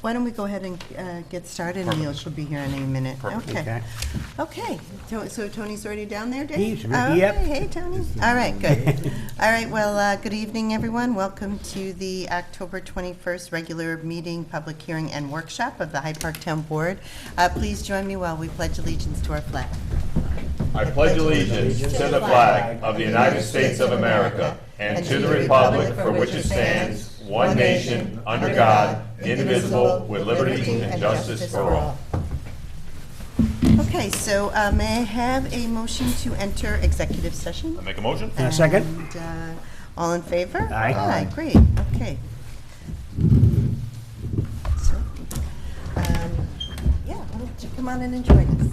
why don't we go ahead and get started, and Neil should be here in a minute. Okay. Okay. So Tony's already down there, Dave? Yep. Hey, Tony. All right, good. All right, well, good evening, everyone. Welcome to the October 21st regular meeting, public hearing, and workshop of the Hyde Park Town Board. Please join me while we pledge allegiance to our flag. I pledge allegiance to the flag of the United States of America and to the republic for which it stands, one nation, under God, indivisible, with liberty and justice for all. Okay, so may I have a motion to enter executive session? I make a motion? Second. And, all in favor? Aye. Aye, great, okay. So, yeah, why don't you come on in and join us?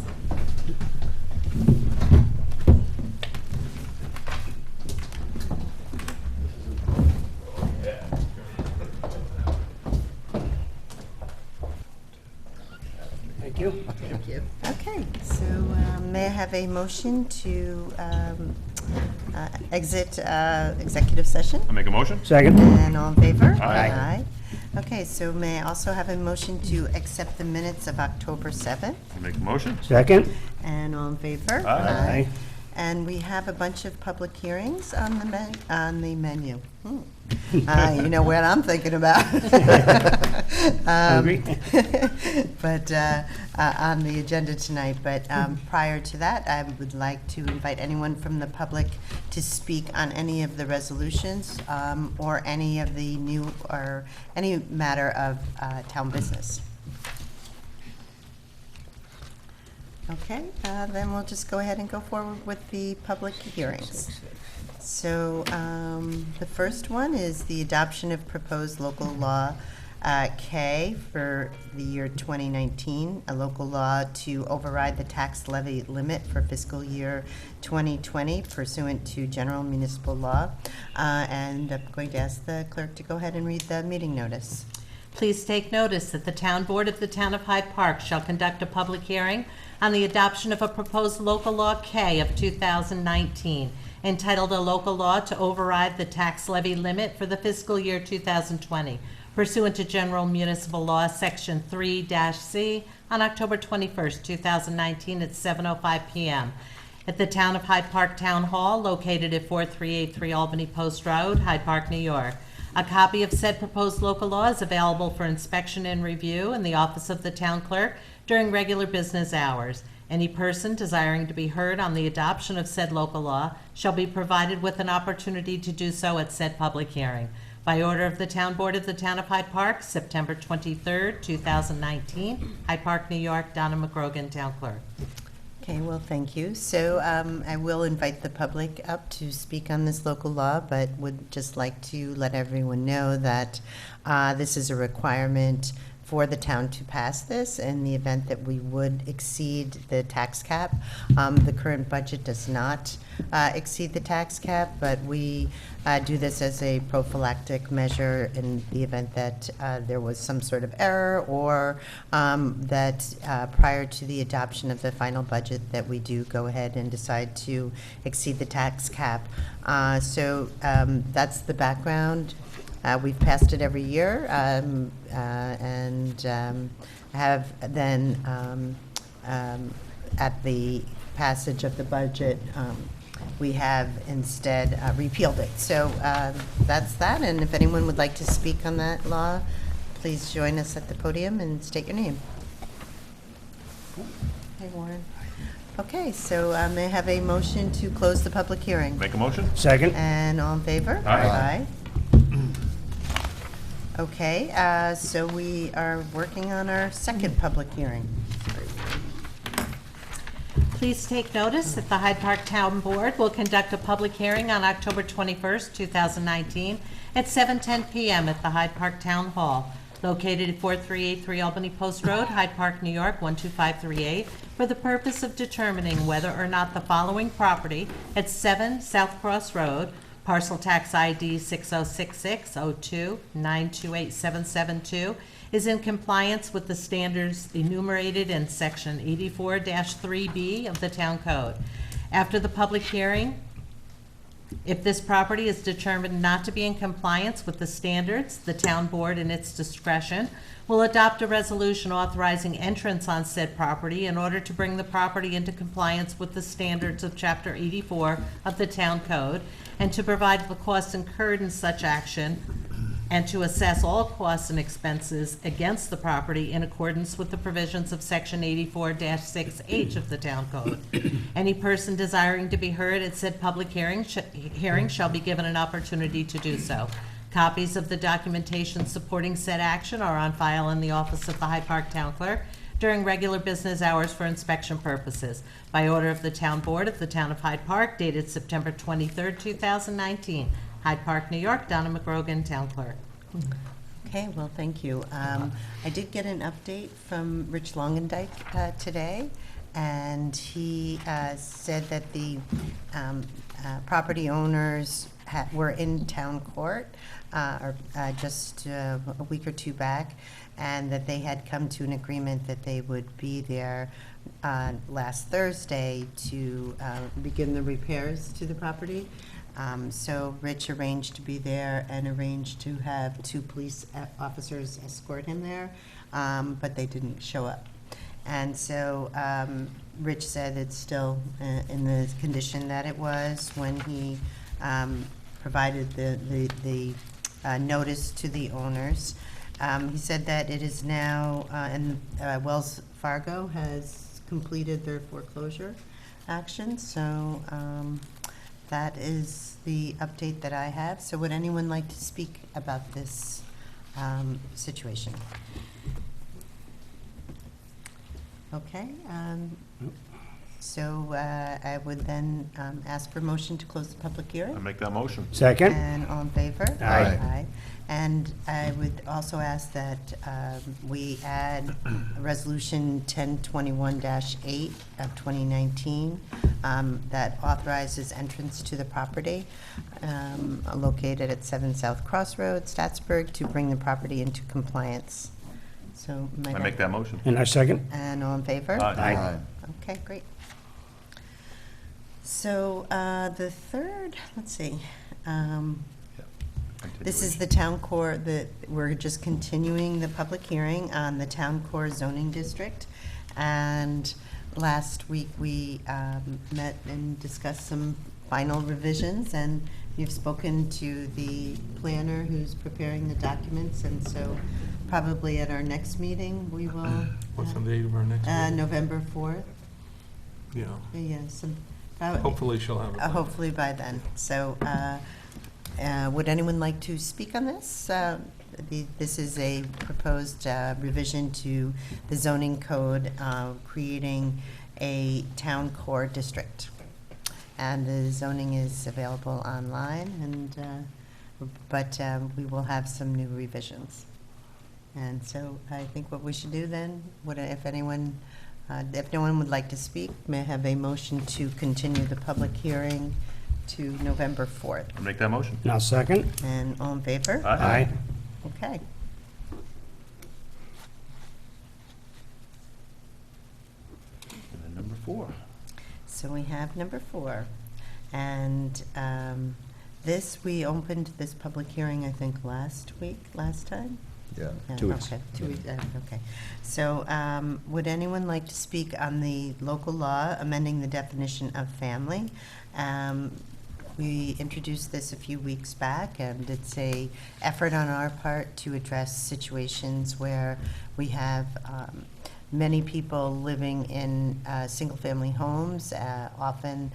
Thank you. Thank you. Okay, so may I have a motion to exit executive session? I make a motion? Second. And all in favor? Aye. Okay, so may I also have a motion to accept the minutes of October 7th? I make a motion? Second. And all in favor? Aye. And we have a bunch of public hearings on the menu. You know what I'm thinking about. Hungry? But on the agenda tonight. But prior to that, I would like to invite anyone from the public to speak on any of the resolutions or any of the new or any matter of town business. Okay, then we'll just go ahead and go forward with the public hearings. So the first one is the adoption of proposed local law K for the year 2019, a local law to override the tax levy limit for fiscal year 2020 pursuant to general municipal law. And I'm going to ask the clerk to go ahead and read the meeting notice. Please take notice that the Town Board of the Town of Hyde Park shall conduct a public hearing on the adoption of a proposed local law K of 2019, entitled a local law to override the tax levy limit for the fiscal year 2020, pursuant to General Municipal Law, Section 3-C, on October 21st, 2019 at 7:05 p.m. at the Town of Hyde Park Town Hall, located at 4383 Albany Post Road, Hyde Park, New York. A copy of said proposed local law is available for inspection and review in the office of the town clerk during regular business hours. Any person desiring to be heard on the adoption of said local law shall be provided with an opportunity to do so at said public hearing. By order of the Town Board of the Town of Hyde Park, September 23rd, 2019, Hyde Park, New York, Donna McGrogan, Town Clerk. Okay, well, thank you. So I will invite the public up to speak on this local law, but would just like to let everyone know that this is a requirement for the town to pass this in the event that we would exceed the tax cap. The current budget does not exceed the tax cap, but we do this as a prophylactic measure in the event that there was some sort of error or that prior to the adoption of the final budget that we do go ahead and decide to exceed the tax cap. So that's the background. We've passed it every year and have then at the passage of the budget we have instead repealed it. So that's that, and if anyone would like to speak on that law, please join us at the podium and state your name. Hey, Warren. Okay, so may I have a motion to close the public hearing? Make a motion? Second. And all in favor? Aye. Okay, so we are working on our second public hearing. Please take notice that the Hyde Park Town Board will conduct a public hearing on October 21st, 2019 at 7:10 p.m. at the Hyde Park Town Hall, located at 4383 Albany Post Road, Hyde Park, New York, 12538, for the purpose of determining whether or not the following property at 7 South Cross Road, parcel tax ID 606602928772, is in compliance with the standards enumerated in Section 84-3B of the Town Code. After the public hearing, If this property is determined not to be in compliance with the standards, the town board, in its discretion, will adopt a resolution authorizing entrance on said property in order to bring the property into compliance with the standards of Chapter 84 of the Town Code, and to provide the costs incurred in such action, and to assess all costs and expenses against the property in accordance with the provisions of Section 84-6H of the Town Code. Any person desiring to be heard at said public hearing shall be given an opportunity to do so. Copies of the documentation supporting said action are on file in the office of the Hyde Park Town Clerk during regular business hours for inspection purposes. By order of the Town Board of the Town of Hyde Park, dated September 23rd, 2019. Hyde Park, New York, Donna McGrogan, Town Clerk. Okay, well, thank you. I did get an update from Rich Longendijk today, and he said that the property owners were in town court just a week or two back, and that they had come to an agreement that they would be there last Thursday to begin the repairs to the property. So Rich arranged to be there and arranged to have 2 police officers escort him there, but they didn't show up. And so Rich said it's still in the condition that it was when he provided the notice to the owners. He said that it is now, and Wells Fargo has completed their foreclosure action, so that is the update that I have. So would anyone like to speak about this situation? Okay. So I would then ask for motion to close the public I hearing. make that motion. Second. And all in favor? Aye. And I would also ask that we add Resolution 1021-8 of 2019 that authorizes entrance to the property located at 7 South Cross Road, Staatsburg, to bring the property into compliance. So, I make that motion. And I second. And all in favor? Aye. Okay, great. So the third, let's see. This is the town core, we're just continuing the public hearing on the town core zoning district. And last week, we met and discussed some final revisions, and you've spoken to the planner who's preparing the documents, and so probably at our next meeting, we will. What's the date of our next meeting? November 4th. Yeah, Yeah, hopefully she'll have it. by then. hopefully by then. So would anyone like to speak on this? This is a proposed revision to the zoning code, creating a town core district. And the zoning is available online, and but we will have some new revisions. And so I think what we should do then, if no one would like to speak, may I have a motion to continue the public hearing to November 4th. I make that motion. And I'll second. And all in favor? Aye. Okay. And then number 4. So we have number 4. And we opened this public hearing, I think, last time? Yeah, Yeah, 2 weeks. Okay, 2 weeks, okay. So would anyone like to speak on the local law amending the definition of family? We introduced this a few weeks back, and it's a effort on our part to address situations where we have many people living in single-family homes. Often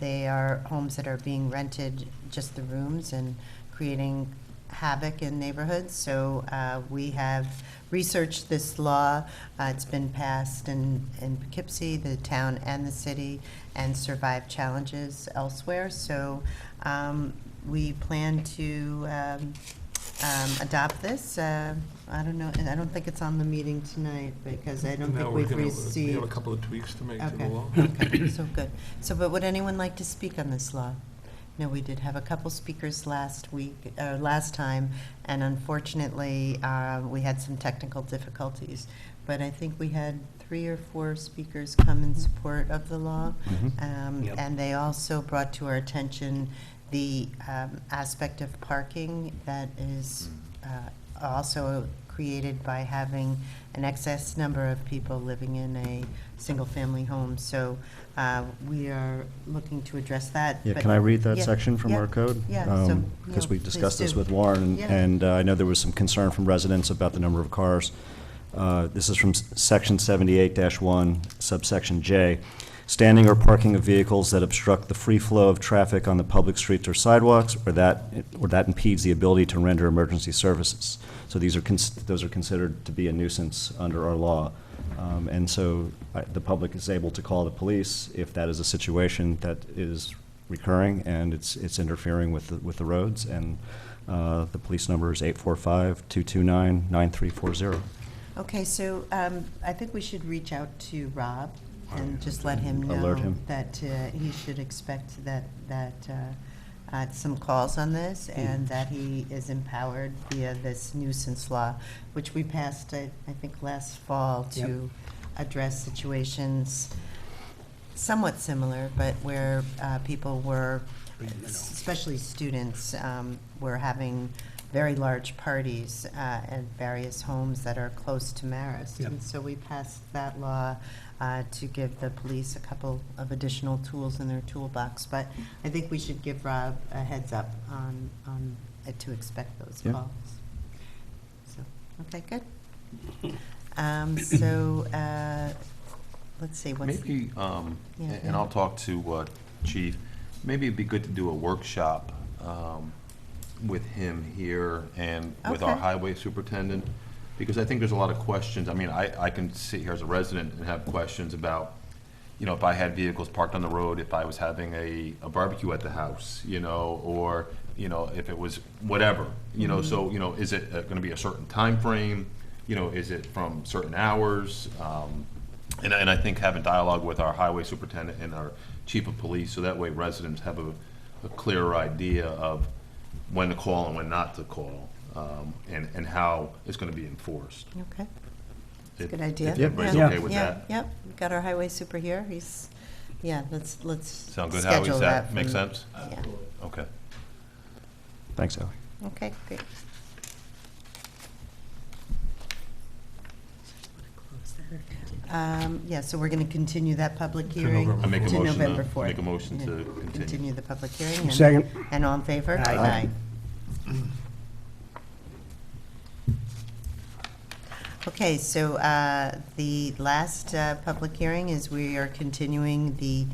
they are homes that are being rented, just the rooms, and creating havoc in neighborhoods. So we have researched this law. It's been passed in Poughkeepsie, the town and the city, and survived challenges elsewhere. So we plan to adopt this. I don't know, and I don't think it's on the meeting tonight, because I don't No, think we're we've gonna- received. We have a couple of tweaks to make to the Okay, law. okay, so good. So, but would anyone like to speak on this law? No, we did have a couple speakers last time, and unfortunately, we had some technical difficulties. But I think we had 3 or 4 speakers come in support of the law. Yep. And they also brought to our attention the aspect of parking that is also created by having an excess number of people living in a single-family home. So we are looking to address that. Yeah, but- can I read that Yeah, section from yeah, our code? Yeah, so, Because yeah, we please discussed this do. with Warren, Yeah. and I know there was some concern from residents about the number of cars. This is from section 78-1, subsection J. Standing or parking of vehicles that obstruct the free flow of traffic on the public streets or sidewalks, or that impedes the ability to render emergency services. So these are, those are considered to be a nuisance under our law. And so the public is able to call the police if that is a situation that is recurring and it's interfering with the roads. And the police number is 845-229-9340. Okay, so I think we should reach out to Rob and just let him know Alert him. that he should expect that some calls on this, and that he is empowered via this nuisance law, which we passed, I think, last fall to address situations somewhat similar, but where people were, especially students, were having very large parties at various homes that are close to Marist. Yep. And so we passed that law to give the police a couple of additional tools in their toolbox. But I think we should give Rob a heads up on to expect those Yeah. calls. So, okay, good. So, let's see, what's. Maybe, Yeah, and I'll talk to Chief, maybe it'd be good to do a workshop with him here and with our Okay. highway superintendent, because I think there's a lot of questions. I mean, I can sit here as a resident and have questions about, you know, if I had vehicles parked on the road, if I was having a barbecue at the house, you know, or, you know, if it was whatever, you know, so, you know, is it gonna be a certain time frame? You know, is it from certain hours? And I think having dialogue with our highway superintendent and our chief of police, so that way residents have a clearer idea of when to call and when not to call, and how it's gonna be enforced. Okay, If- good idea. If everybody's Yeah. okay with Yeah, that. Yep, we've got our highway super here, let's Sound good, Howie? schedule Does that make from- sense? Yeah, Okay. Thanks, Howie. okay, great. Yeah, so we're going to continue that public hearing November I make a to motion November to, 4th. make a motion Yeah. to continue. Continue the public hearing. and- Second. And all in favor? Aye. Okay, so the last public hearing is we are continuing the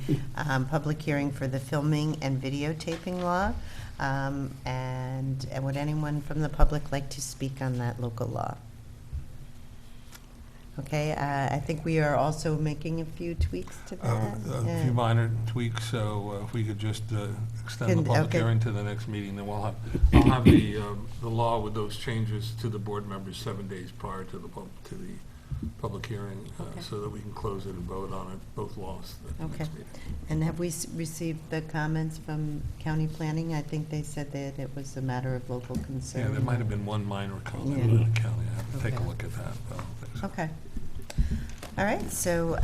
public hearing for the filming and videotaping law. And would anyone from the public like to speak on that local law? Okay, I think we are also making a few tweaks to that. A few minor tweaks, so if we could just extend the public Okay. hearing to the next meeting, then I'll have the law with those changes to the board members 7 days prior to the public hearing, Okay. so that we can close it and vote on it, both laws at the Okay. next meeting. And have we received the comments from county planning? I think they said that it was a matter of local concern. Yeah, there might have been one minor comment Yeah. in the county. I have to take a Okay. look at that, but I don't think so. Okay. All right, so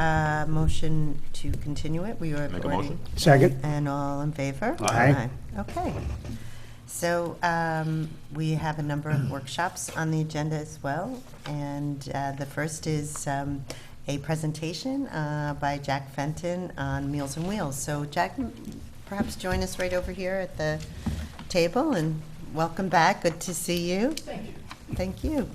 motion to continue it. We are Make a already. motion. Second. And all in favor? Aye. Okay. So we have a number of workshops on the agenda as well. And the first is a presentation by Jack Fenton on Meals on Wheels. So Jack, perhaps join us right over here at the table, and welcome back. Good to see you. Thank you. Thank you.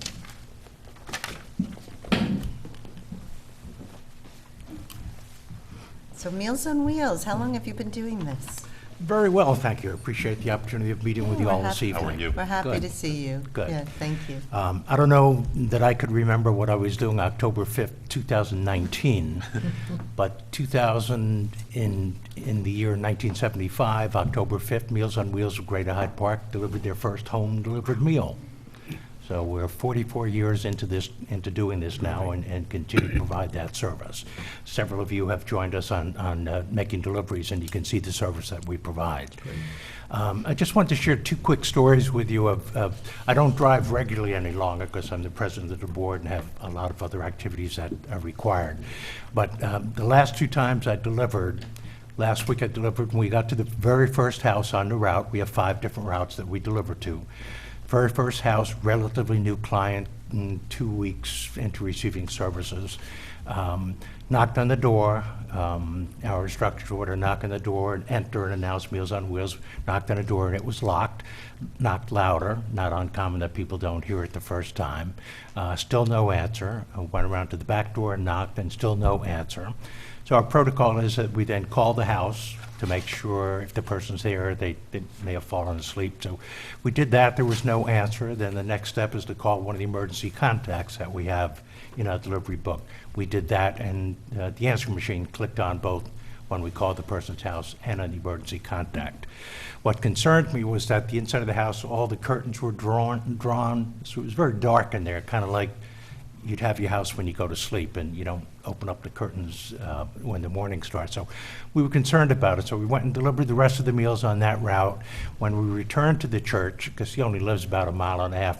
So Meals on Wheels, how long have you been doing this? Very well, thank you. Appreciate the opportunity of meeting with you all this evening. How are you? We're happy Good. to see you. Good. Yeah, thank you. I don't know that I could remember what I was doing October 5th, 2019, but 2000, in the year 1975, October 5th, Meals on Wheels of Greater Hyde Park delivered their first home-delivered meal. So we're 44 years into doing this now, and continue to provide that service. Several of you have joined us on making deliveries, and you can see the service that we provide. I just want to share two quick stories with you I don't drive regularly any longer because I'm the president of the board and have a lot of other activities that are required. But the last two times I delivered, Last week I delivered, when we got to the very first house on the route, we have 5 different routes that we deliver to. Very first house, relatively new client, 2 weeks into receiving services. Knocked on the door, our instructor's order, knock on the door and enter and announce Meals on Wheels. Knocked on the door and it was locked. Knocked louder, not uncommon that people don't hear it the first time. Still no answer. I went around to the back door and knocked and still no answer. So our protocol is that we then call the house to make sure if the person's there, they may have fallen asleep. So we did that, there was no answer. Then the next step is to call one of the emergency contacts that we have in our delivery book. We did that, and the answering machine clicked on both when we called the person's house and on the emergency contact. What concerned me was that the inside of the house, all the curtains were drawn, so it was very dark in there, kind of like you'd have your house when you go to sleep and you don't open up the curtains when the morning starts. So we were concerned about it, so we went and delivered the rest of the meals on that route. When we returned to the church, because he only lives about 1.5 miles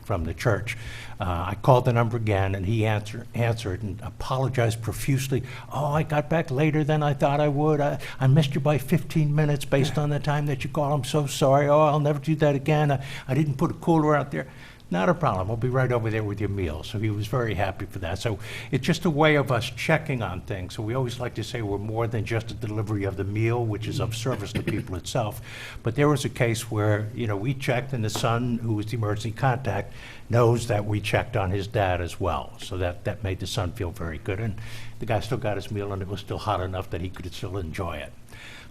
from the church, I called the number again, and he answered and apologized profusely. "Oh, I got back later than I thought I would. I missed you by 15 minutes based on the time that you called. I'm so sorry. Oh, I'll never do that again. I didn't put a cooler out there." Not a problem. I'll be right over there with your meal. So he was very happy for that. So it's just a way of us checking on things. So we always like to say we're more than just a delivery of the meal, which is of service to people itself. But there was a case where, we checked, and the son, who was the emergency contact, knows that we checked on his dad as well. So that made the son feel very good. And the guy still got his meal, and it was still hot enough that he could still enjoy it.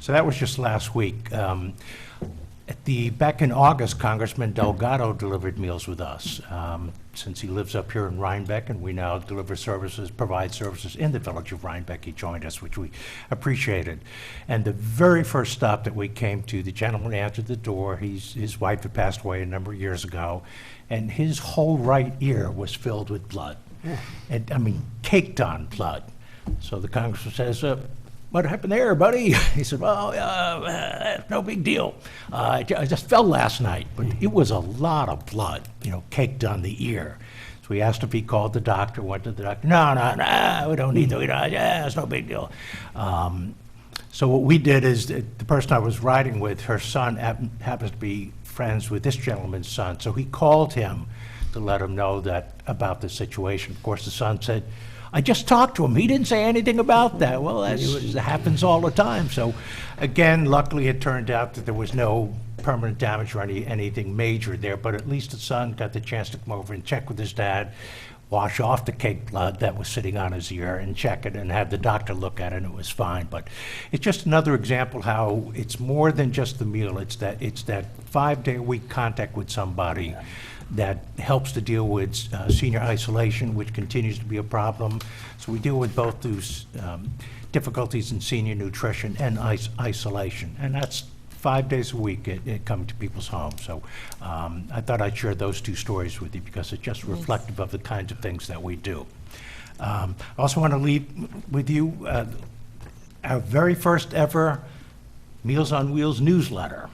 So that was just last week. Back in August, Congressman Delgado delivered meals with us. Since he lives up here in Rhinebeck, and we now provide services in the village of Rhinebeck, he joined us, which we appreciated. And the very first stop that we came to, the gentleman answered the door. His wife had passed away a number of years ago, and his whole right ear was filled with blood. And, caked on blood. So the congressman says, "What happened there, buddy?" He said, "Well, no big deal. I just fell last night." But it was a lot of blood, caked on the ear. So we asked if he called the doctor, went to the doctor. No, we don't need to. It's no big deal. So what we did is the person I was riding with, her son happens to be friends with this gentleman's son. So he called him to let him know about the situation. Of course, the son said, "I just talked to him. He didn't say anything about that." Well, that happens all the time. So, again, luckily it turned out that there was no permanent damage or anything major there, but at least the son got the chance to come over and check with his dad, wash off the caked blood that was sitting on his ear and check it and have the doctor look at it, and it was fine. But it's just another example how it's more than just the meal. It's that 5-day-a-week contact with somebody that helps to deal with senior isolation, which continues to be a problem. So we deal with both those difficulties in senior nutrition and isolation. And that's 5 days a week it comes to people's homes. So I thought I'd share those 2 stories with you because it's just reflective of the kinds of things that we do. I also want to leave with you our very first ever Meals on Wheels newsletter,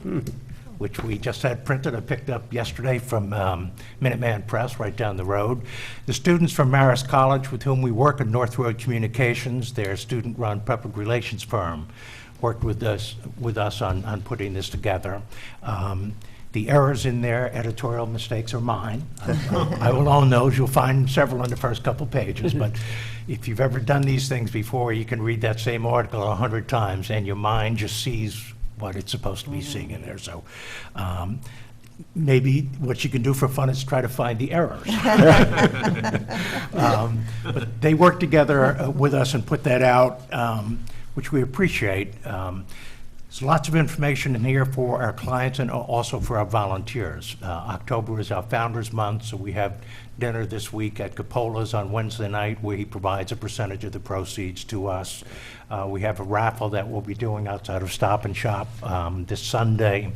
which we just had printed. I picked up yesterday from Minuteman Press right down the road. The students from Marist College with whom we work at North Road Communications, their student-run public relations firm, worked with us on putting this together. The errors in their editorial mistakes are mine. I will own those. You'll find several on the first couple pages, but if you've ever done these things before, you can read that same article 100 times and your mind just sees what it's supposed to be seeing in there. So maybe what you can do for fun is try to find the errors. But they worked together with us and put that out, which we appreciate. There's lots of information in here for our clients and also for our volunteers. October is our Founders Month, so we have dinner this week at Capola's on Wednesday night where he provides a percentage of the proceeds to us. We have a raffle that we'll be doing outside of Stop and Shop this Sunday.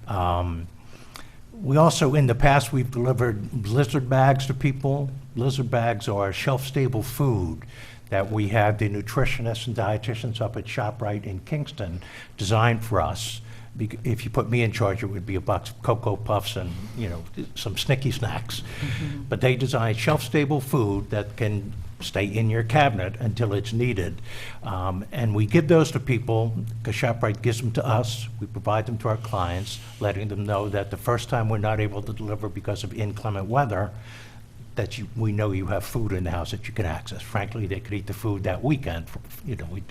We also, in the past, we've delivered blizzard bags to people. Blizzard bags are shelf-stable food that we had the nutritionists and dietitians up at ShopRite in Kingston designed for us. If you put me in charge, it would be a box of Cocoa Puffs and some Snicky snacks. But they designed shelf-stable food that can stay in your cabinet until it's needed. And we give those to people, because ShopRite gives them to us. We provide them to our clients, letting them know that the first time we're not able to deliver because of inclement weather, that we know you have food in the house that you can access. Frankly, they could eat the food that weekend.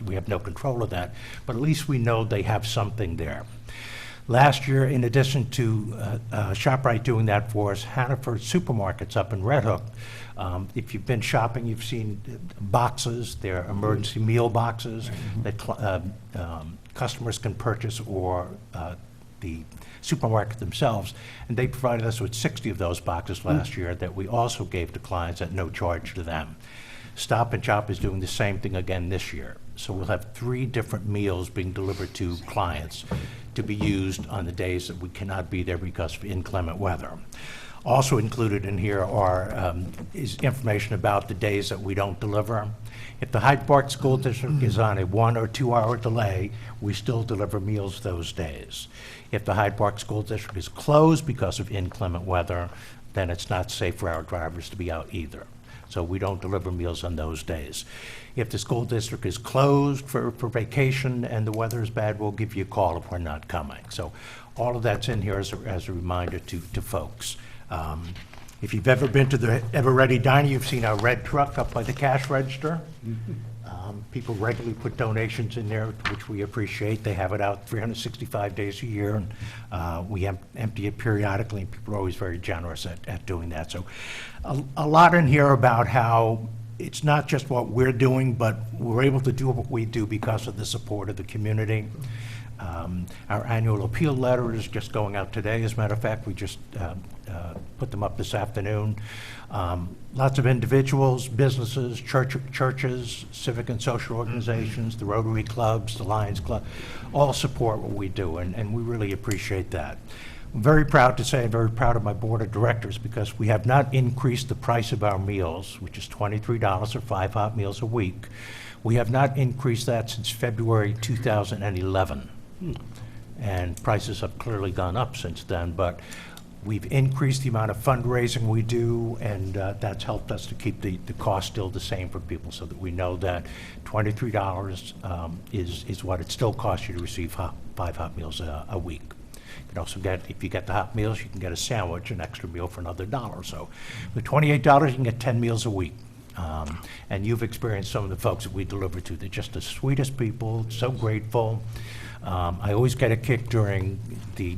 We have no control of that, but at least we know they have something there. Last year, in addition to ShopRite doing that for us, Hannaford Supermarkets up in Red Hook. If you've been shopping, you've seen boxes. They're emergency meal boxes that customers can purchase, or the supermarket themselves. And they provided us with 60 of those boxes last year that we also gave to clients at no charge to them. Stop and Shop is doing the same thing again this year. So we'll have 3 different meals being delivered to clients to be used on the days that we cannot be there because of inclement weather. Also included in here is information about the days that we don't deliver. If the Hyde Park School District is on a 1 or 2 hour delay, we still deliver meals those days. If the Hyde Park School District is closed because of inclement weather, then it's not safe for our drivers to be out either. So we don't deliver meals on those days. If the school district is closed for vacation and the weather is bad, we'll give you a call if we're not coming. So all of that's in here as a reminder to folks. If you've ever been to the Ever Ready Diner, you've seen our red truck up by the cash register. People regularly put donations in there, which we appreciate. They have it out 365 days a year, and we empty it periodically, and people are always very generous at doing that. So a lot in here about how it's not just what we're doing, but we're able to do what we do because of the support of the community. Our annual appeal letter is just going out today. As a matter of fact, we just put them up this afternoon. Lots of individuals, businesses, churches, civic and social organizations, the Rotary clubs, the Lions Club, all support what we do, and we really appreciate that. I'm very proud to say, I'm very proud of my board of directors, because we have not increased the price of our meals, which is $23 or 5 hot meals a week. We have not increased that since February 2011. And prices have clearly gone up since then, but we've increased the amount of fundraising we do, and that's helped us to keep the cost still the same for people, so that we know that $23 is what it still costs you to receive 5 hot meals a week. You can also get, if you get the hot meals, you can get a sandwich, an extra meal for another $1. So with $28, you can get 10 meals a week. And you've experienced some of the folks that we deliver to. They're just the sweetest people, so grateful. I always get a kick during the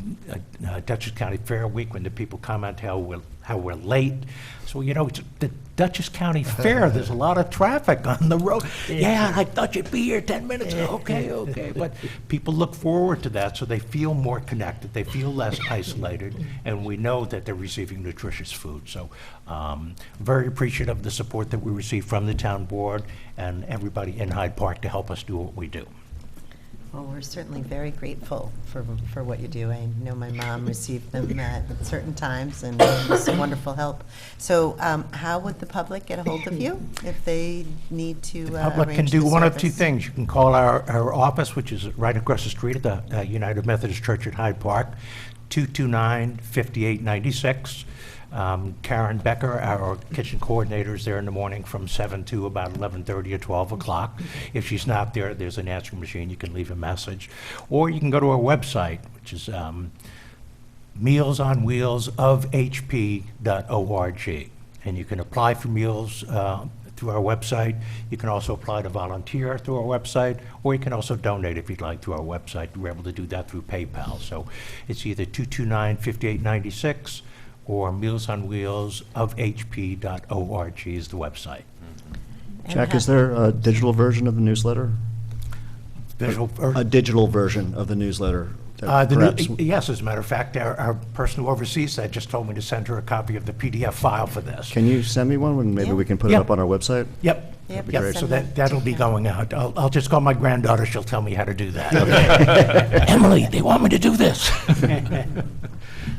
Dutchess County Fair Week when the people comment how we're late. So, you know, it's the Dutchess County Fair, there's a lot of traffic on the road. Yeah, I thought you'd be here 10 minutes ago. Okay. But people look forward to that, so they feel more connected, they feel less isolated, and we know that they're receiving nutritious food. So very appreciative of the support that we receive from the town board and everybody in Hyde Park to help us do what we do. Well, we're certainly very grateful for what you do. I know my mom received them at certain times, and it was a wonderful help. So how would the public get a hold of you if they need to The public can arrange do the one of two service? things. You can call our office, which is right across the street at the United Methodist Church at Hyde Park, 229-5896. Karen Becker, our kitchen coordinator, is there in the morning from 7 to about 11:30 or 12 o'clock. If she's not there, there's an answering machine. You can leave a message. Or you can go to our website, which is mealsonwheelsofhp.org. And you can apply for meals through our website. You can also apply to volunteer through our website, or you can also donate if you'd like through our website. We're able to do that through PayPal. So it's either 229-5896 or mealsonwheelsofhp.org is the website. Jack, is there a digital version of the newsletter? A digital version of the newsletter? that perhaps- Yes, as a matter of fact, our person who oversees that just told me to send her a copy of the PDF file for this. Can you send me one, and maybe Yeah. we can put it Yeah. up on our website? Yep. Yep, Yep, send so that that'll to be her. going out. I'll just call my granddaughter, she'll tell me how to do that. Emily, they want me to do this.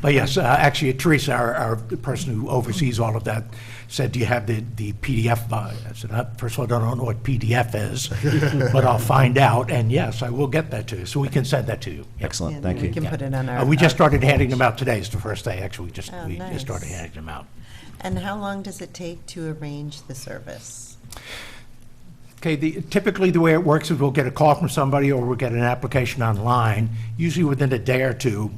But yes, actually, Teresa, our person who oversees all of that, said, do you have the PDF? I said, first of all, I don't know what PDF is, but I'll find out, and yes, I will get that to you, so we can send that to you. Yep. Excellent, Yeah, thank we you. can put it on our. We just our started handing page. them out today, it's the first day, actually, Oh, we nice. just started handing them out. And how long does it take to arrange the service? Okay, typically the way it works is we'll get a call from somebody or we'll get an application online. Usually within a day or two,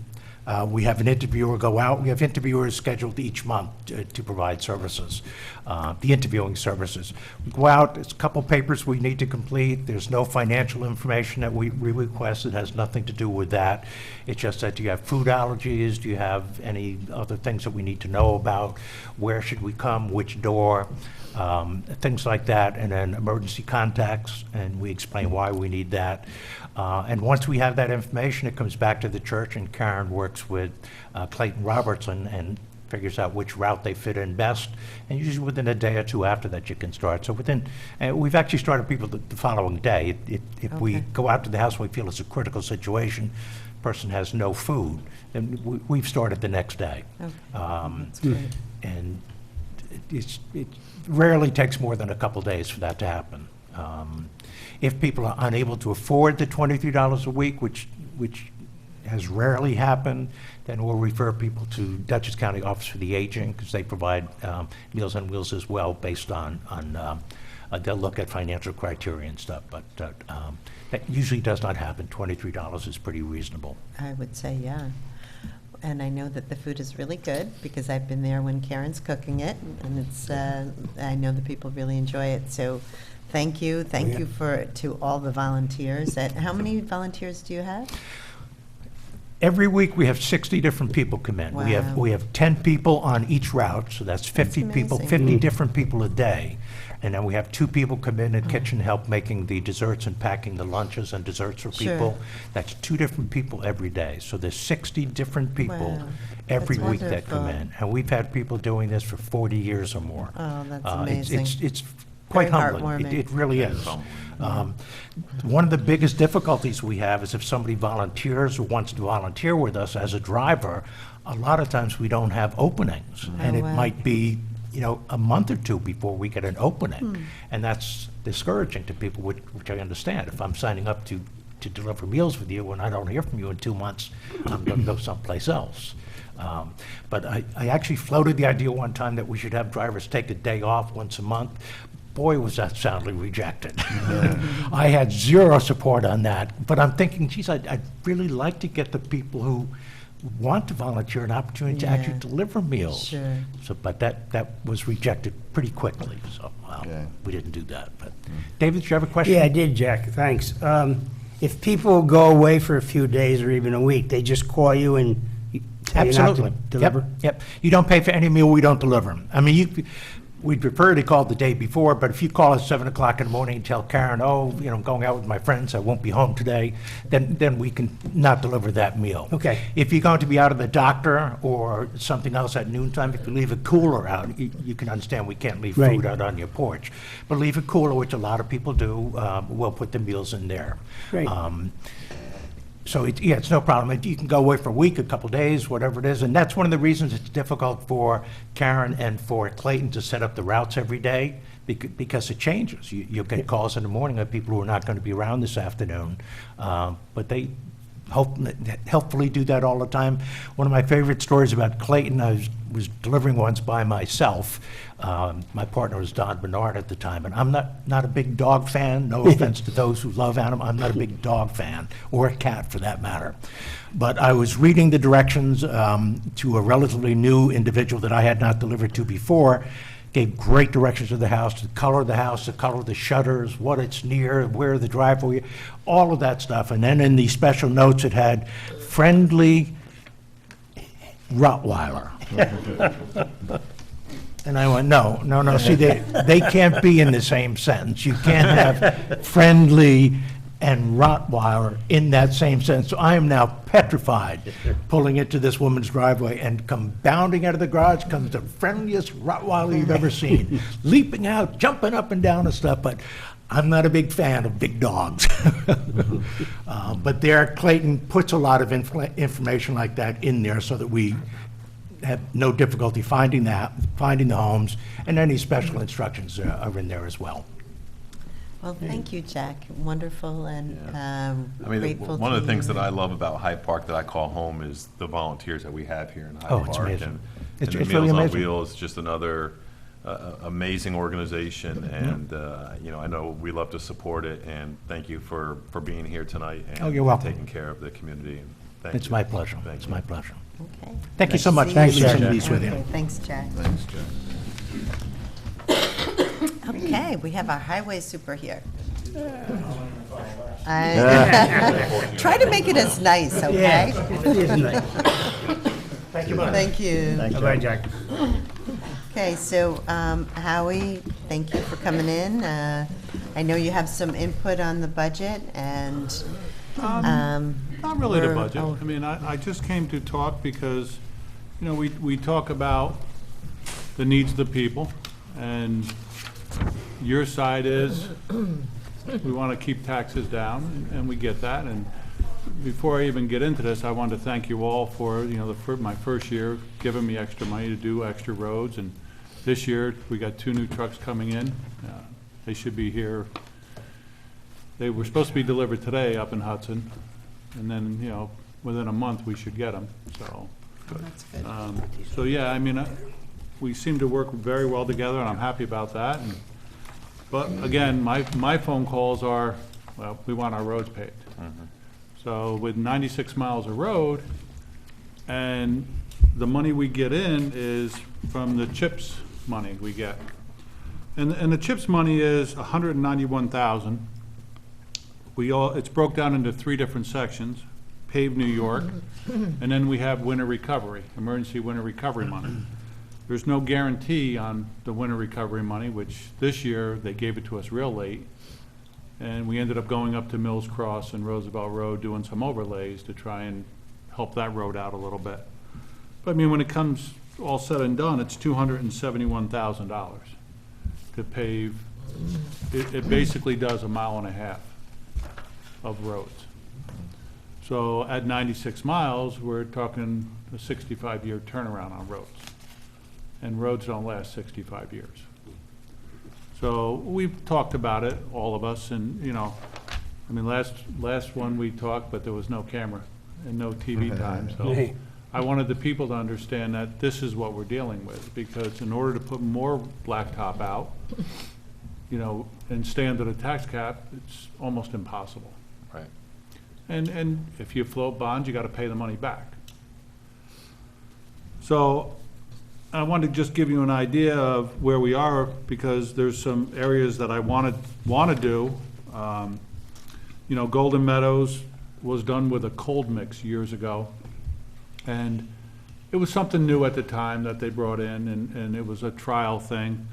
we have an interviewer go out. We have interviewers scheduled each month to provide services, the interviewing services. We go out, there's a couple papers we need to complete. There's no financial information that we request. It has nothing to do with that. It's just that do you have food allergies? Do you have any other things that we need to know about? Where should we come? Which door? Things like that, and then emergency contacts, and we explain why we need that. And once we have that information, it comes back to the church, and Karen works with Clayton Robertson and figures out which route they fit in best, and usually within a day or two after that you can start. So we've actually started people the following day. If we go out to the house and we feel it's a critical situation, person has no food, then we've started the next day. That's great. And it rarely takes more than a couple days for that to happen. If people are unable to afford the $23 a week, which has rarely happened, then we'll refer people to Dutchess County Office for the Aging, because they provide Meals on Wheels as well, based on they'll look at financial criteria and stuff, but that usually does not happen. $23 is pretty reasonable. I would say, yeah. And I know that the food is really good because I've been there when Karen's cooking it, and it's, I know the people really enjoy it. So thank you. Thank you to all the volunteers. How many volunteers do you have? Every week, we have 60 different people come in. Wow. We have 10 people on each route, so that's 50 people, amazing. 50 different people a day. And then we have 2 people come in and kitchen help making the desserts and packing the lunches and desserts for Sure. people. That's 2 different people every day. So there's 60 different people Wow. every That's week that come wonderful. in. And we've had people doing this for 40 years or more. Oh, that's It's- amazing. It's quite Very humbling. heartwarming. It really is. One of the biggest difficulties we have is if somebody volunteers or wants to volunteer with us as a driver, a lot of times we don't have openings. And it wow. might be, a month or 2 before we get an opening. And that's discouraging to people, which I understand. If I'm signing up to deliver meals with you and I don't hear from you in 2 months, I'm going to go someplace else. But I actually floated the idea one time that we should have drivers take a day off once a month. Boy, was that soundly rejected. I had 0 support on that. But I'm thinking, geez, I'd really like to get the people who want to volunteer an opportunity to actually Yeah. deliver meals. Sure. But that was rejected pretty quickly, so Okay. we didn't do that. But David, did you have a question? Yeah, I did, Jack, thanks. If people go away for a few days or even a week, they just call you and tell you not to Absolutely. deliver? Yep. You don't pay for any meal we don't deliver. I mean, we'd prefer to call the day before, but if you call at 7 o'clock in the morning and tell Karen, I'm going out with my friends, I won't be home today, then we can not deliver that meal. Okay. If you're going to be out of the doctor or something else at noontime, if you leave a cooler out, you can understand we can't leave Right. food out on your porch. But leave a cooler, which a lot of people do, we'll put the meals in there. Great. So, it's no problem. You can go away for a week, a couple days, whatever it is, and that's one of the reasons it's difficult for Karen and for Clayton to set up the routes every day, because it changes. You'll get calls in the morning of people who are not going to be around this afternoon, but they helpfully do that all the time. One of my favorite stories about Clayton, I was delivering once by myself. My partner was Don Bernard at the time, and I'm not a big dog fan. No offense to those who love animals. I'm not a big dog fan, or a cat for that matter. But I was reading the directions to a relatively new individual that I had not delivered to before. Gave great directions to the house, the color of the shutters, what it's near, where the driveway, all of that stuff. And then in the special notes, it had friendly Rottweiler. And I went, no, see, they can't be in the same sentence. You can't have friendly and Rottweiler in that same sentence. So I am now petrified pulling into this woman's driveway, and come bounding out of the garage comes the friendliest Rottweiler you've ever seen, leaping out, jumping up and down and stuff, but I'm not a big fan of big dogs. But there, Clayton puts a lot of information like that in there so that we have no difficulty finding the homes, and any special instructions are in there as well. Well, thank you, Jack. Wonderful and I mean, grateful. one of the to things you. that I love about Hyde Park that I call home is the volunteers that we have here in Hyde Oh, Park. it's amazing. And It's the really Meals on amazing. Wheels is just another amazing organization, and, you know, I know we love to support it, and thank you for being here tonight and Oh, you're welcome. taking care of the community. And thank It's you. my pleasure. Thank It's you. my pleasure. Okay. Thank you Nice so to much. see Thanks, you. Jack. Leave these with you. Okay, thanks, Jack. Thanks, Jack. Okay, we have our highway super here. Try to make it as nice, okay? It is nice. Thank you, Thank you. Bye-bye, Jack. Okay, so Howie, thank you for coming in. I know you have some input on the budget, and Not really the we're- budget. oh. I mean, I just came to talk because, you know, we talk about the needs of the people, and your side is, we want to keep taxes down, and we get that. And before I even get into this, I wanted to thank you all for, you know, my first year, giving me extra money to do extra roads. And this year, we got 2 new trucks coming in. They should be here. They were supposed to be delivered today up in Hudson, and then, you know, within a month, we should get them, so. That's good. So, yeah, I mean, we seem to work very well together, and I'm happy about that. But again, my phone calls are, well, we want our roads paved. So with 96 miles of road, and the money we get in is from the CHIPS money we get. And the CHIPS money is $191,000. It's broke down into 3 different sections: paved New York, and then we have winter recovery, emergency winter recovery money. There's no guarantee on the winter recovery money, which this year they gave it to us real late. And we ended up going up to Mills Cross and Roosevelt Road doing some overlays to try and help that road out a little bit. But I mean, when it comes all said and done, it's $271,000 to pave. It basically does 1.5 miles of roads. So at 96 miles, we're talking a 65-year turnaround on roads. And roads don't last 65 years. So we've talked about it, all of us, and, you know, I mean, last one we talked, but there was no camera and no TV time, so Hey. I wanted the people to understand that this is what we're dealing with, because in order to put more blacktop out, you know, and stay under the tax cap, it's almost impossible. Right. And if you float bonds, you gotta pay the money back. So I wanted to just give you an idea of where we are, because there's some areas that I want to do. You know, Golden Meadows was done with a cold mix years ago. And it was something new at the time that they brought in, and it was a trial thing,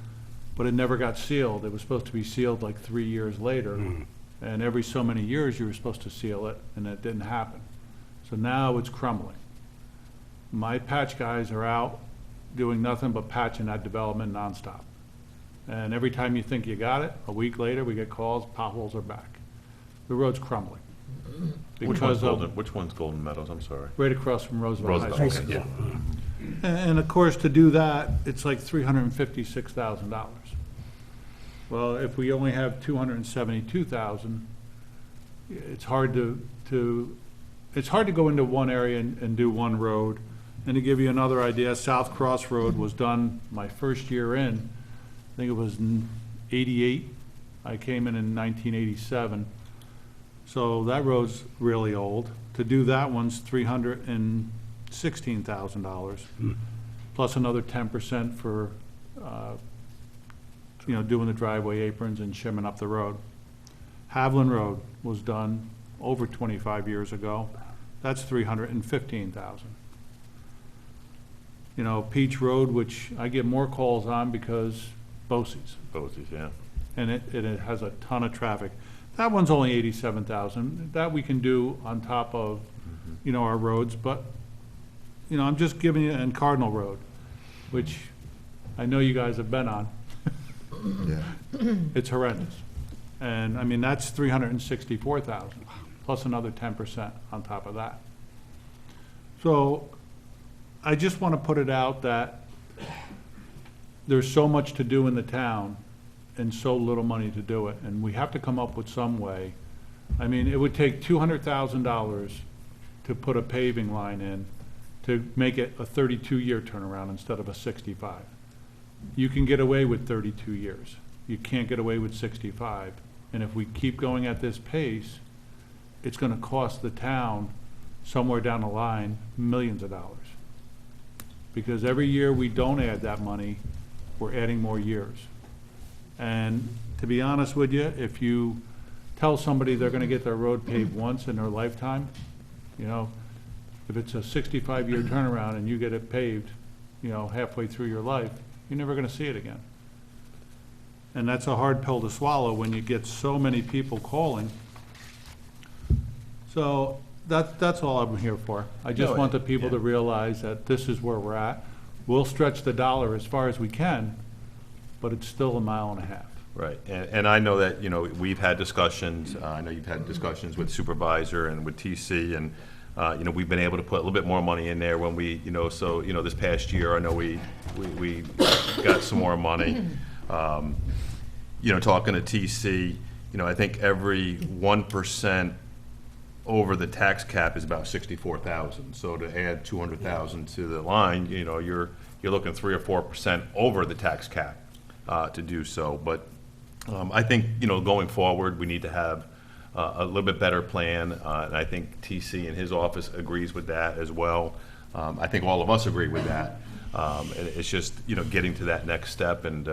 but it never got sealed. It was supposed to be sealed like 3 years later. And every so many years, you were supposed to seal it, and that didn't happen. So now it's crumbling. My patch guys are out doing nothing but patching that development nonstop. And every time you think you got it, a week later, we get calls, potholes are back. The road's crumbling. Which Because one's Golden Meadows? I'm sorry. right across from Roosevelt High Roosevelt, School. okay, yeah. And of course, to do that, it's like $356,000. Well, if we only have $272,000, it's hard it's hard to go into one area and do one road. And to give you another idea, South Cross Road was done my first year in, I think it was in '88. I came in 1987. So that road's really old. To do that one's $316,000, plus another 10% for, you know, doing the driveway aprons and shimming up the road. Haviland Road was done over 25 years ago. That's $315,000. You know, Peach Road, which I get more calls on because BOCES, Bosse's, yeah. and it has a ton of traffic. That one's only $87,000. That we can do on top of, you know, our roads, but, you know, I'm just giving you, and Cardinal Road, which I know you guys have been on. Yeah. It's horrendous. And, I mean, that's $364,000, plus another 10% on top of that. So I just want to put it out that there's so much to do in the town and so little money to do it, and we have to come up with some way. I mean, it would take $200,000 to put a paving line in to make it a 32-year turnaround instead of a 65. you can get away with 32 years. You can't get away with 65. And if we keep going at this pace, it's gonna cost the town somewhere down the line millions of dollars. Because every year we don't add that money, we're adding more years. And to be honest with you, if you tell somebody they're gonna get their road paved once in their lifetime, you know, if it's a 65-year turnaround and you get it paved, you know, halfway through your life, you're never gonna see it again. And that's a hard pill to swallow when you get so many people calling. So that's all I'm here for. I just No, want the people yeah. to realize that this is where we're at. We'll stretch the dollar as far as we can, but it's still a mile and a half. Right, and I know that, you know, we've had discussions, I know you've had discussions with Supervisor and with TC, and, you know, we've been able to put a little bit more money in there when we, you know, so, you know, this past year, I know we got some more money. You know, talking to TC, you know, I think every 1% over the tax cap is about 64,000. So to add 200,000 to the line, you know, you're looking 3 or 4% over the tax cap to do so. But I think, you know, going forward, we need to have a little bit better plan, and I think TC in his office agrees with that as well. I think all of us agree with that. And it's just, you know, getting to that next step, and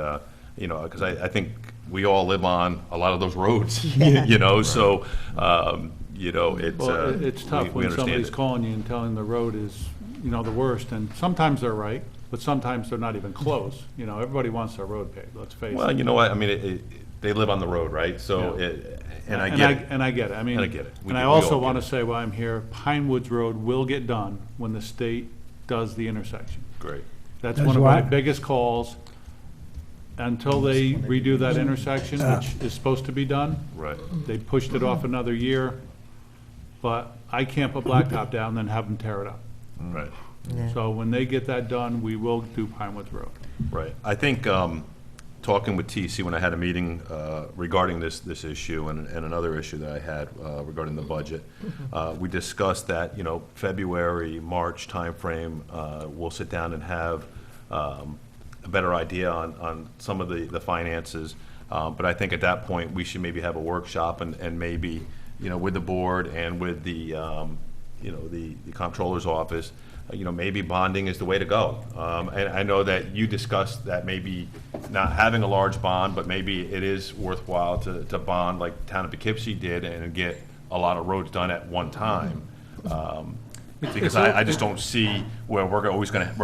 you know, because I think we all live on a lot of those roads, you know, so you know, it's Well, it's tough we when understand somebody's it. calling you and telling the road is, you know, the worst, and sometimes they're right, but sometimes they're not even close. You know, everybody wants their road paved, let's face it. Well, you know what, I mean, they live on the road, right? So, Yeah. and I get it. And I get it, I mean. And I get it. And I also want to say while I'm here, Pine Woods Road will get done when the state does the intersection. Great. That's Does one of my what? biggest calls. Until they redo that intersection, which is supposed to be done, Right. they pushed it off another year. But I can't put blacktop down and then have them tear it up. Right. Yeah. So when they get that done, we will do Pine Woods Road. Right. I think, talking with TC, when I had a meeting regarding this issue and another issue that I had regarding the budget, we discussed that, you know, February, March timeframe, we'll sit down and have a better idea on some of the finances. But I think at that point, we should maybe have a workshop and maybe, you know, with the board and with the, you know, the comptroller's office, you know, maybe bonding is the way to go. And I know that you discussed that maybe not having a large bond, but maybe it is worthwhile to bond like the town of Poughkeepsie did and get a lot of roads done at one time. Because I just don't see where we're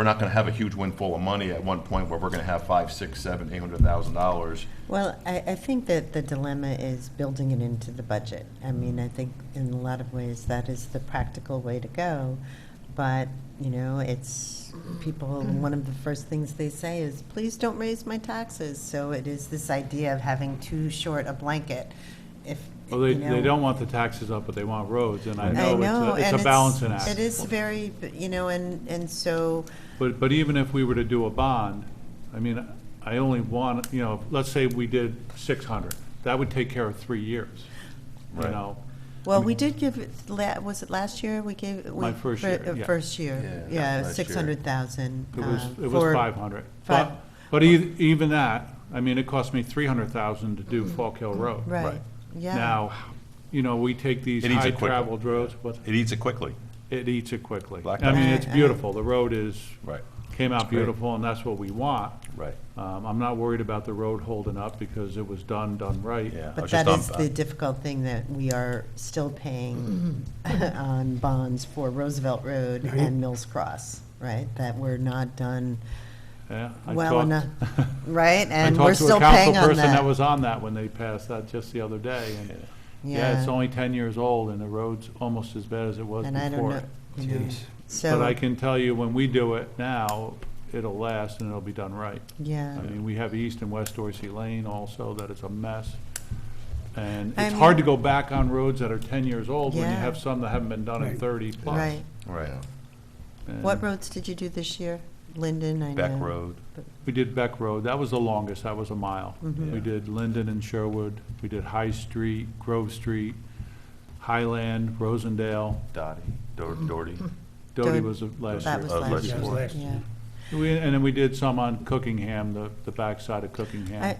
not gonna have a huge windfall of money at one point where we're gonna have $500,000, $600,000, $700,000, $800,000. Well, I think that the dilemma is building it into the budget. I mean, I think in a lot of ways that is the practical way to go. But, you know, it's people, one of the first things they say is, please don't raise my taxes. So it is this idea of having too short a blanket. If, Well, they you know, don't want the taxes up, but they want roads, and I I know, know it's and a balancing act. it is very, you know, and so, But even if we were to do a bond, I mean, I only want, you know, let's say we did 600, that would take care of 3 years, you Right. know? well, we did give, was it last year we gave? My first year, yeah. First year, Yeah, yeah, last year. 600,000. It was 500. five- But even that, I mean, it cost me 300,000 to do Falk Hill Road. Right, yeah. Now, you know, we take these It eats it quickly. high-traveled roads, but It eats it quickly. it eats it quickly. Blacktop. I mean, it's beautiful, the road is, Right. came out great. beautiful, and that's what we want. Right. I'm not worried about the road holding up, because it was done right. Yeah. I But was that just is on- the difficult thing, that we are still paying on bonds for Roosevelt Road and Mills Cross, right? That we're not done Yeah, I well talked- enough, right? I And we're talked to a still council paying on person that that. was on that when they passed that just the other day, and, yeah, it's only 10 years old, and the road's almost as bad as it was And I don't before. know, you know, But I so, can tell you, when we do it now, it'll last and it'll be done right. yeah. I mean, we have East and West Dorsey Lane also, that is a mess. And I it's hard to mean- go back on roads that are 10 years old when you Yeah. have some that haven't been done in Right. 30 plus. Right. Right. And What roads did you do this year? Linden, I know. Beck Road. We did Beck Road, that was the longest, that was a mile. Mhm. We did Linden and Sherwood, we did High Street, Grove Street, Highland, Rosendale. Doherty. Doherty Doherty- was last year. That was last last year. year, Last year. yeah. And then we did some on Cookingham, the backside of Cookingham.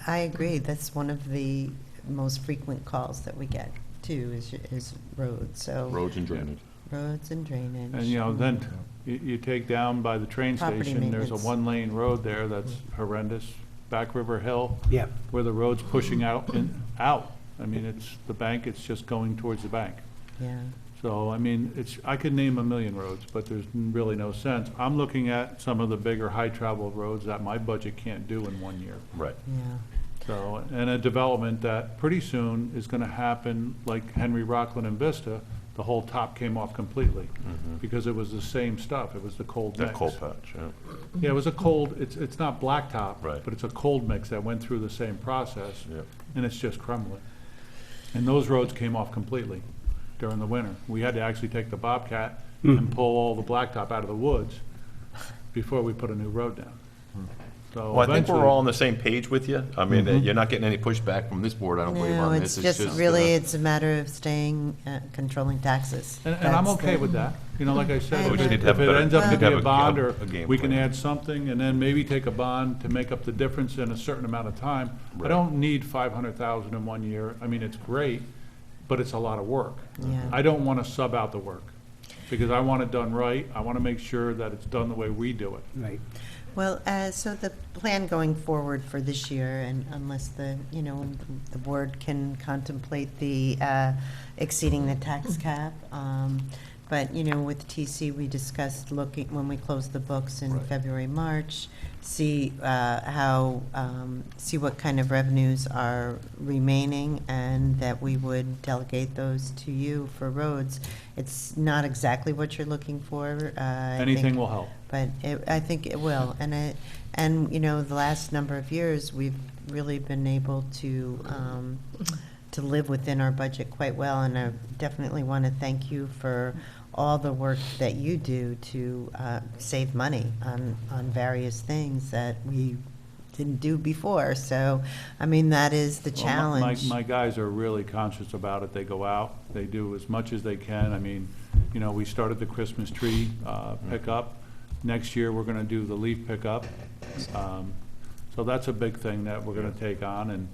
I agree. That's one of the most frequent calls that we get too, is roads, so. Roads and drainage. Roads and drainage. And, then you take down by the train Property station, there's a maintenance. one-lane road there that's horrendous, Back River Hill. Yeah. Where the road's pushing out. I mean, it's the bank, it's just going towards the bank. Yeah, So, I mean, I could name a million roads, but there's really no sense. I'm looking at some of the bigger high-travel roads that my budget can't do in 1 year. Right. yeah. So, and a development that pretty soon is gonna happen, like Henry Rockland and Vista, the whole top came off completely, because it was the same stuff, it was the cold mix. That coal patch, yeah. Yeah, it was a cold, it's not blacktop. Right. But it's a cold mix that went through the same process. Yep. And it's just crumbling. And those roads came off completely during the winter. We had to actually take the Bobcat and pull all the blacktop out of the woods before we put a new road down. So Well, I think we're eventually- all on the same page with you. I mean, you're not getting any pushback from this board, I don't believe, No, on it's this. just really, it's a matter of staying, controlling taxes. And I'm That's okay the- with that. Like I said, We if just need it to have a better- ends up to need be to have a bond, or a game we can plan. add something, and then maybe take a bond to make up the difference in a certain amount of time. I Right. don't need 500,000 in 1 year. I mean, it's great, but it's a lot of work. Yeah. I don't want to sub out the work, because I want it done right. I want to make sure that it's done the way we do it. Right. Well, so the plan going forward for this year, and unless the board can contemplate the exceeding the tax cap, but, with TC, we discussed looking, when we closed the books in Right. February, March, see what kind of revenues are remaining, and that we would delegate those to you for roads. It's not exactly what you're looking for. I Anything think- will help. But I think it will, and the last number of years, we've really been able to live within our budget quite well, and I definitely want to thank you for all the work that you do to save money on various things that we didn't do before. So, I mean, that is the Well, challenge. My guys are really conscious about it. They go out, they do as much as they can. I mean, we started the Christmas tree pickup. Next year, we're gonna do the leaf pickup. So that's a big thing that we're gonna take on, and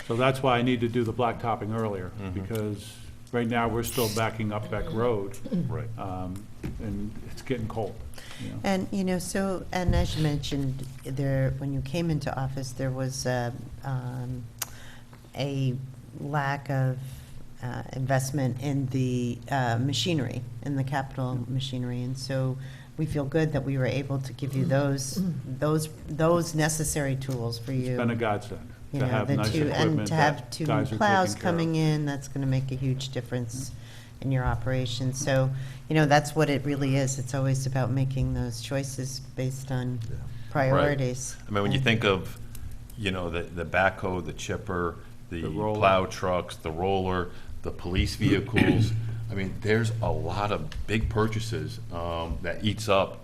so that's why I need to do the blacktopping earlier, because right now, we're still backing up Beck Road. Right. And it's getting cold. And, and as you mentioned, when you came into office, there was a lack of investment in the machinery, in the capital machinery. And so we feel good that we were able to give you those necessary tools for you. It's been a godsend to have the nice two- equipment And to have that two guys are plows taking care of. coming in, that's going to make a huge difference in your operation. So, that's what it really is. It's always about making those choices based on priorities. I mean, when you think of, the backhoe, the chipper, the The roller. plow trucks, the roller, the police vehicles, I mean, there's a lot of big purchases that eats up,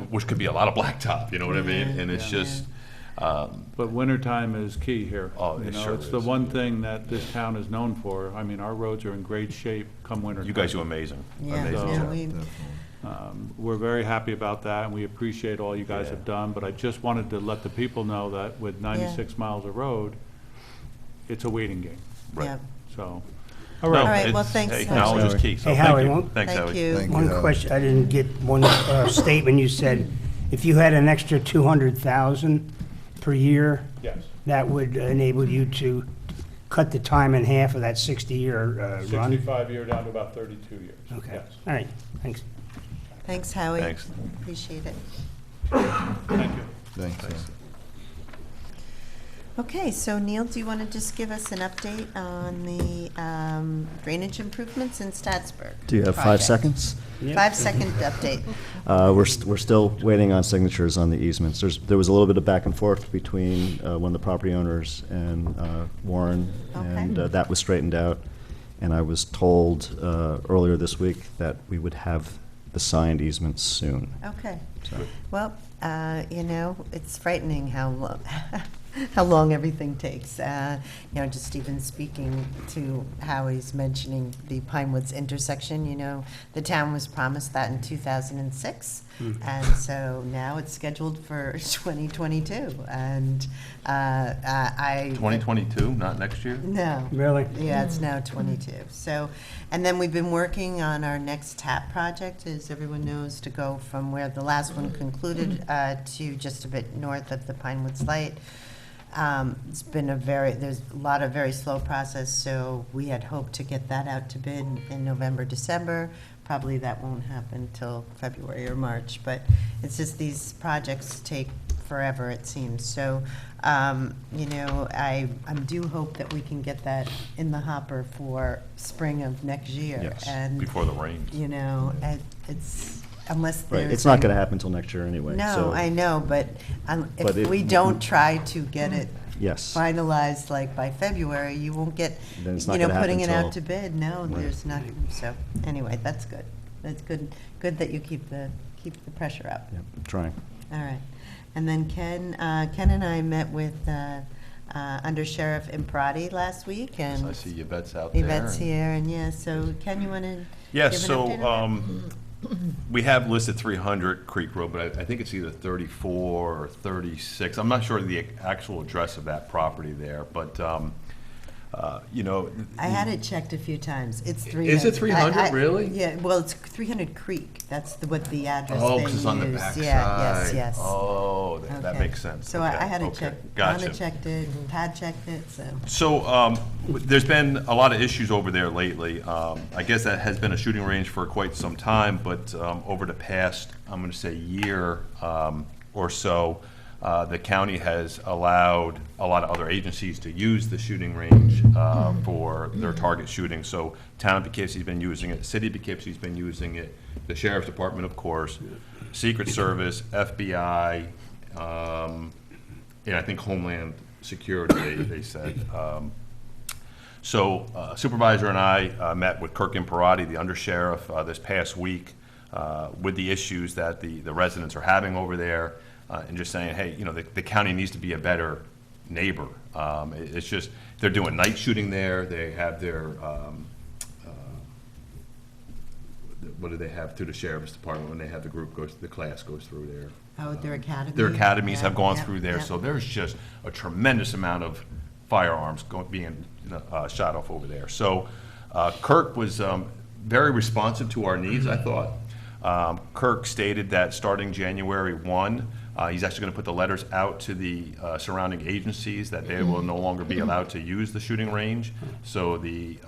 which could be a lot of blacktop, you know what I mean? And it's Yeah. just, But wintertime is key here. Oh, it sure It's the is. one thing that this town is known for. I mean, our roads are in great shape come winter. you guys do amazing. Yeah, Amazing no, job. We're very happy about that, and we appreciate all you guys Yeah. have done, but I just wanted to let the people know that with 96 miles of road, it's a waiting game, Right. Yeah. so. No, All right, well, it's- thanks, hey, Howie. knowledge is key, so Hey, thank Howie, you. one- Thanks, Thank Howie. you. One question, I didn't get one statement. You said if you had an extra 200,000 per year, Yes. that would enable you to cut the time in half of that 60-year run? 65-year down to about 32 years. Okay, Yes. all right, thanks. Thanks, Howie. Thanks. Appreciate it. Thank you. Thanks. Okay, so Neil, do you want to just give us an update on the drainage improvements in Staatsburg? Do you have 5 project? seconds? 5-second update. We're still waiting on signatures on the easements. There was a little bit of back and forth between one of the property owners and Warren, and Okay. that was straightened out. And I was told earlier this week that we would have the signed easements soon. Okay. So, Well, it's frightening how how long everything takes. Just even speaking to how he's mentioning the Pine Woods intersection, the town was promised that in 2006. And so now it's scheduled for 2022. And I. 2022, not next year? No. Really? Yeah, it's now 22. So, and then we've been working on our next TAP project, as everyone knows, to go from where the last one concluded to just a bit north of the Pine Woods Light. It's been there's a lot of very slow process, so we had hoped to get that out to bid in November, December. Probably that won't happen till February or March, but it's just these projects take forever, it seems. So, I do hope that we can get that in the hopper for spring of next year. Yes, And, before the rains. it's, unless Right, there's. it's not going to happen until next year anyway. No, so- I know, but But if it- we don't try to get it Yes. finalized like by February, you won't get, Then it's not gonna putting it happen out to till- bid. No, Right. there's not, so, anyway, that's good. That's good that you keep the pressure up. Yep, I'm trying. All right. And then Ken and I met with Under Sheriff Imprati last week, and I see Yvette's out there. Yvette's here, and yeah, so Ken, you want to Yeah, give an so, update on we have listed 300 Creek Road, but I think it's either 34 or 36. I'm not sure the actual address of that property there, but, I had it checked a few times. It's 300. Is it 300, really? Yeah, well, it's 300 Creek. That's what the address Oh, they 'cause it's on the use. backside. Yeah, yes. Oh, that Okay. makes sense. So Okay, I had it okay. checked. Gotcha. Donna checked it, and Pat checked it, so. So, there's been a lot of issues over there lately. I guess that has been a shooting range for quite some time, but over the past, I'm going to say, year or so, the county has allowed a lot of other agencies to use the shooting range for their target shooting. So, town of Poughkeepsie's been using it, city of Poughkeepsie's been using it, the sheriff's department, of course, Secret Service, FBI, and I think Homeland Security, they said. So Supervisor and I met with Kirk Imparati, the undersheriff, this past week with the issues that the residents are having over there, and just saying, hey, the county needs to be a better neighbor. It's just, they're doing night shooting there. They have their, what do they have through the sheriff's department when they have the class goes through there? Oh, their academy. Their academies have gone Yeah, through there, yeah. so there's just a tremendous amount of firearms being shot off over there. So Kirk was very responsive to our needs, I thought. Kirk stated that starting January 1, he's actually going to put the letters out to the surrounding agencies that they will no longer be allowed to use the shooting range. So the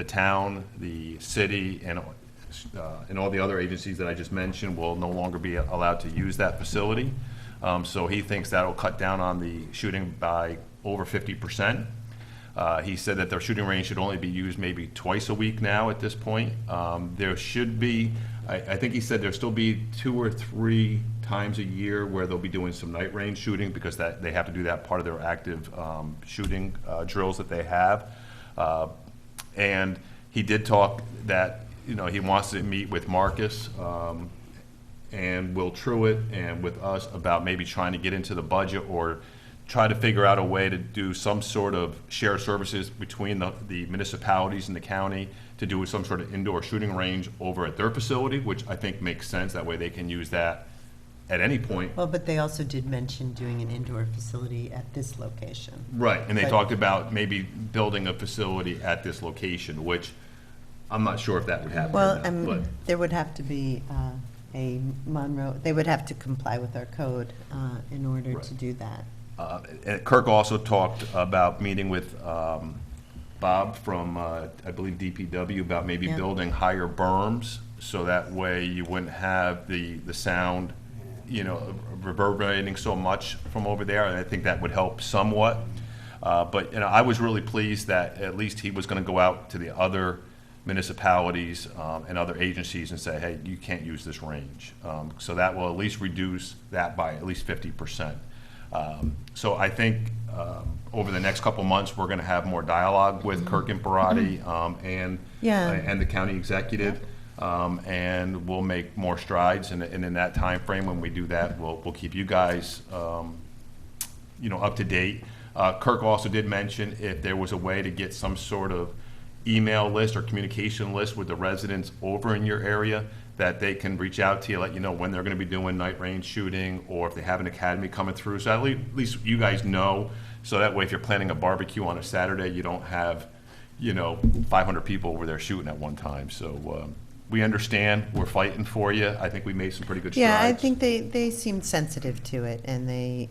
town, the city, and all the other agencies that I just mentioned will no longer be allowed to use that facility. So he thinks that'll cut down on the shooting by over 50%. He said that their shooting range should only be used maybe twice a week now at this point. There should be, I think he said there'll still be 2 or 3 times a year where they'll be doing some night range shooting because they have to do that part of their active shooting drills that they have. And he did talk that he wants to meet with Marcus and Will Truitt and with us about maybe trying to get into the budget or try to figure out a way to do some sort of shared services between the municipalities and the county to do some sort of indoor shooting range over at their facility, which I think makes sense. That way they can use that at any point. Well, but they also did mention doing an indoor facility at this location. Right, and they But- talked about maybe building a facility at this location, which I'm not sure if that would happen or Well, not, but. there would have to be a Monroe, they would have to comply with our code in order to Right. do that. And Kirk also talked about meeting with Bob from, I believe, DPW about maybe Yeah. building higher berms, so that way you wouldn't have the sound, reverberating so much from over there, and I think that would help somewhat. But, I was really pleased that at least he was gonna go out to the other municipalities and other agencies and say, hey, you can't use this range. So that will at least reduce that by at least 50%. So I think over the next couple months, we're going to have more dialogue with Kirk Imparati and the county executive, and we'll make more strides. And in that time frame, when we do that, we'll keep you guys up to date. Kirk also did mention if there was a way to get some sort of email list or communication list with the residents over in your area, that they can reach out to you, let you know when they're gonna be doing night range shooting, or if they have an academy coming through, so at least you guys know, so that way if you're planning a barbecue on a Saturday, you don't have, 500 people over there shooting at one time, so, we understand, we're fighting for you, I think we made some pretty good strides. Yeah, I think they seemed sensitive to it, and they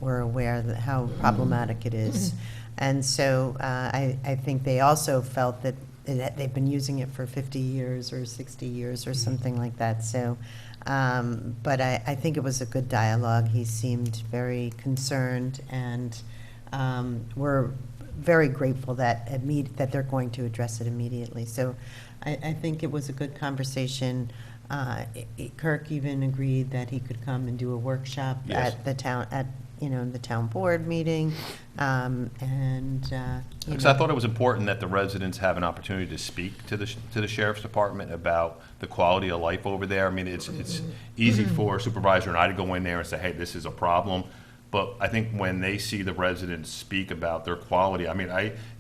were aware that how problematic it is. And so I think they also felt that they've been using it for 50 years or 60 years or something like that. So, but I think it was a good dialogue. He seemed very concerned, and we're very grateful that they're going to address it immediately. So I think it was a good conversation. Kirk even agreed that he could come and do a workshop Yes. at the town board meeting, Because I thought it was important that the residents have an opportunity to speak to the sheriff's department about the quality of life over there. I mean, it's easy for Supervisor and I to go in there and say, hey, this is a problem. But I think when they see the residents speak about their quality, I mean,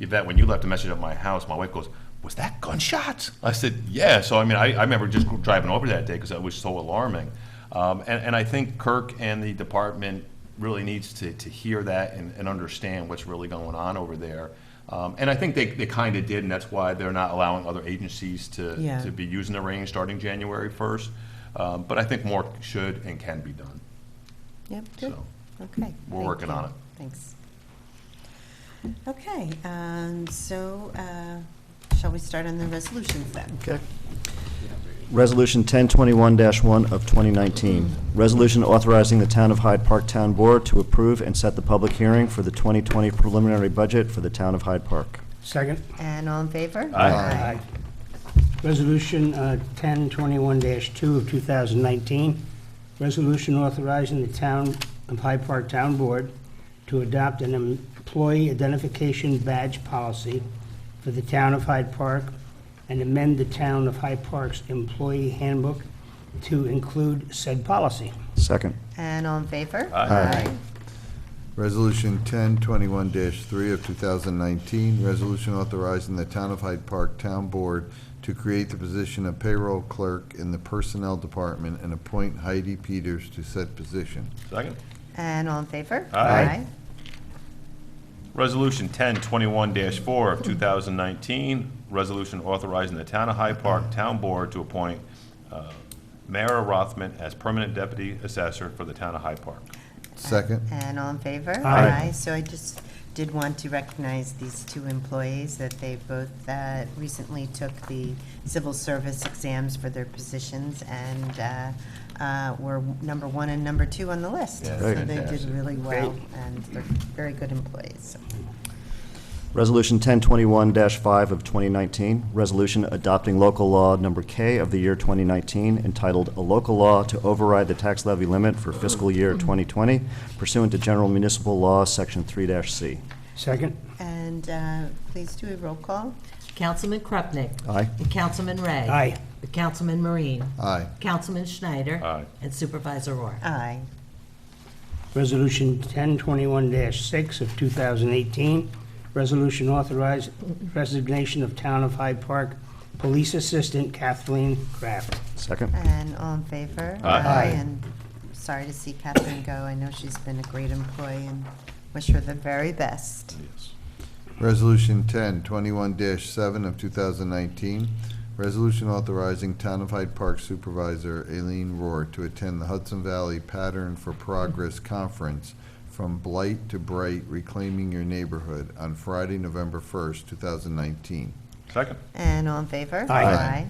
Yvette, when you left a message at my house, my wife goes, was that gunshots? I said, yeah. So, I mean, I remember just driving over that day because that was so alarming. And I think Kirk and the department really needs to hear that and understand what's really going on over there. And I think they kind of did, and that's why they're not allowing other agencies to be using the range starting January 1st. But I think more should and can be done. Yep, good. So, Okay. we're thank working you. on it. Thanks. Okay, so shall we start on the resolutions then? Okay. Resolution 1021-1 of 2019, resolution authorizing the Town of Hyde Park Town Board to approve and set the public hearing for the 2020 preliminary budget for the Town of Hyde Park. Second. And all in favor? Aye. Resolution 1021-2 of 2019, resolution authorizing the Town of Hyde Park Town Board to adopt an employee identification badge policy for the Town of Hyde Park and amend the Town of Hyde Park's employee handbook to include said policy. Second. And all in favor? Aye. Resolution 1021-3 of 2019, resolution authorizing the Town of Hyde Park Town Board to create the position of payroll clerk in the Personnel Department and appoint Heidi Peters to said position. Second. And all in favor? Aye. Resolution 1021-4 of 2019, resolution authorizing the Town of Hyde Park Town Board to appoint Mara Rothman as permanent deputy assessor for the Town of Hyde Park. Second. And all in favor? Aye. So I just did want to recognize these two employees, that they both recently took the civil service exams for their positions, and were number 1 and number 2 on the list. Yeah, So they fantastic. did really well, and they're very good employees. So. Resolution 1021-5 of 2019, resolution adopting local law number K of the year 2019 entitled "A Local Law to Override the Tax Levy Limit for Fiscal Year 2020 pursuant to General Municipal Law, Section 3-C." Second. And please do a roll call. Councilman Krupnik. Aye. And Councilman Ray. Aye. Councilman Marine. Aye. Councilman Schneider. Aye. And Supervisor Rohr. Aye. Resolution 1021-6 of 2018, resolution authorized resignation of Town of Hyde Park Police Assistant Kathleen Kraft. Second. And all in favor? Aye. And sorry to see Catherine go. I know she's been a great employee, and wish her the very best. Yes. Resolution 1021-7 of 2019, resolution authorizing Town of Hyde Park Supervisor Aileen Rohr to attend the Hudson Valley Pattern for Progress Conference from Blight to Bright, Reclaiming Your Neighborhood on Friday, November 1st, 2019. Second. And all in favor? Aye.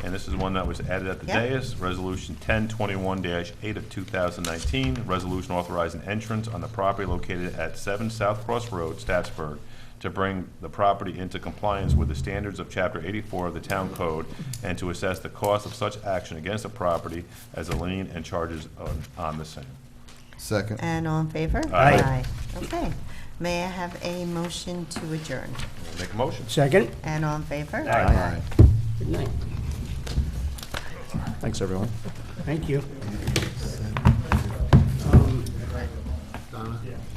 And this is one that was added at the Yep. dais, Resolution 1021-8 of 2019, resolution authorizing entrance on the property located at 7 South Cross Road, Staatsburg, to bring the property into compliance with the standards of Chapter 84 of the Town Code, and to assess the cost of such action against the property as a lien and charges on the same. Second. And all in favor? Aye. Okay. May I have a motion to adjourn? Make a motion. Second. And all in favor? Aye. Good night. Thanks, everyone. Thank you. Donna?